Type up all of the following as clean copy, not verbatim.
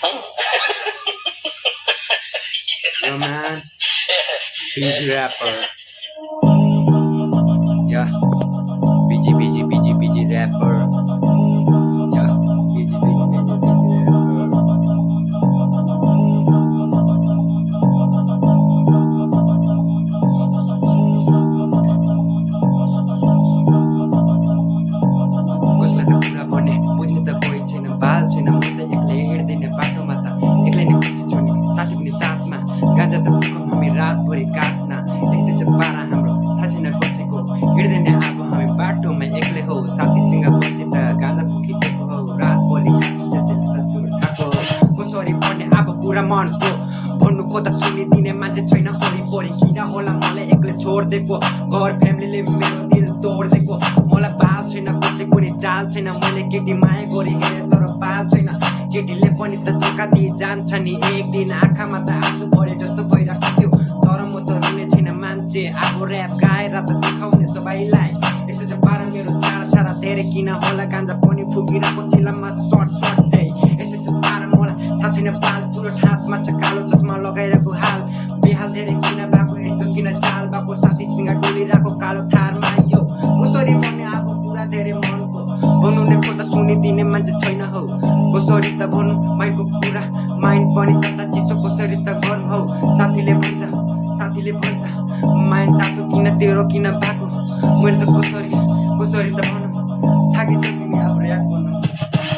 Yo man, BG rapper. Yeah, BG rapper. Yeah, BG rapper. कसलाई त कुरा भने बुझ्ने त कोही छैन, बाल छैन, म त एक्लै हिँड्दिने बाटोमा त एक्लै नै खुसी छु नि, साथी पनि साथमा। गाँजा त फुकौँ हामी रातभरि काट्न, यस्तै छ पारा हाम्रो, थाहा छैन कसैको। हिँड्दिने अब हामी बाटोमा एक्लै हौ, साथीसँग बसी त गाँजा फुकिदिएको हौ, रातभरि त्यसैले त चुरोट खाएको। कसरी भन्ने अब कुरा मनको, भन्नु खोज्दा सुनिदिने मान्छे छैन वरिपरि। किन होला मलाई एक्लै छोडिदिएको, घर फ्यामिलीले मेरो दिल तोडिदिएको। मलाई बाल छैन, कसैको नि चाल छैन, मैले केटी माया गरी हेरेँ तर बाल छैन। केटीले पनि त धोका दिइ जान्छ नि, एक दिन आँखामा त आँसु परे जस्तो भइरहेको थियो। तर म त रुने छैन मान्छे, अब ऱ्याप गाएर त देखाउने सबैलाई। यस्तो चाहिँ पारा मेरो छाडा धेरै, किन होला गाँजा पनि फुकिरहेको चिलामा सर्ट यस्तो चाहिँ पारा मलाई थाहा छैन। बाल चुरोट हातमा छ, कालो चस्मा लगाइरहेको हाल बेहाल धेरै किन भएको, यस्तो किन चाल भएको, साथीसँग डुलिरहेको कालो थारमा। यो कसरी भन्ने अब कुरा धेरै मनको, बनाउने खोज्दा सुनिदिने मान्छे छैन हौ। कसरी त भन्नु माइन्डको कुरा, माइन्ड पनि त चिसो कसरी त गर्नु हौ। साथीले भन्छ माइन्ड तातो किन तेरो किन भएको, मैले त कसरी त भनौँ, थाकिसक्यो नि अब ऱ्याप गर्नु।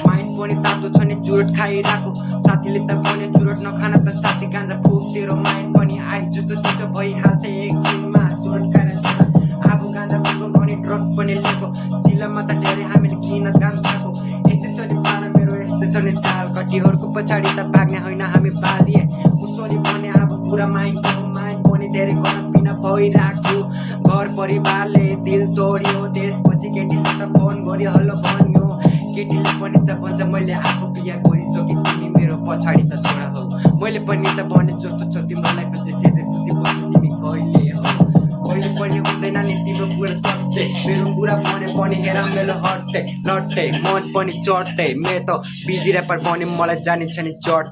माइन्ड पनि तातो छ नि चुरोट खाइरहेको, साथीले त भन्यो चुरोट नखान त साथी गाँजा फुक, तेरो माइन्ड पनि जुतो चिसो भइहाल्छ एकछिनमा चुरोट खाएर। अब गाँजा फुक्यो भने ड्रग्स पनि लिएको, चिलामा त धेरै हामीले किन काम खाएको। यस्तै छ नि पारा मेरो, यस्तै छ नि चाल, कटीहरूको पछाडि त भाग्ने होइन हामी बालिए। कसरी भने अब पुरा माइन्ड पनि धेरै खानापिना भइरहेको, घर परिवारले दिल तोड्यो। त्यसपछि केटीले त फोन गऱ्यो हल्लो भन्यो, केटीले पनि त भन्छ मैले आफू बिहा गरिसकेँ, तिमी मेरो पछाडि त छोरा हौ। मैले पनि त भने जस्तो छ तिम्रो लाइफमा जे खुसी बस्नु तिमी कहिले हौ, कहिले पनि हुँदैन नि तिम्रो कुरा सत्य। मेरो कुरा भने पनि हेर मेरो लट्टे मन पनि चट्टे, मेरो त बिजी ऱ्यापर भने मलाई जानिन्छ नि चट।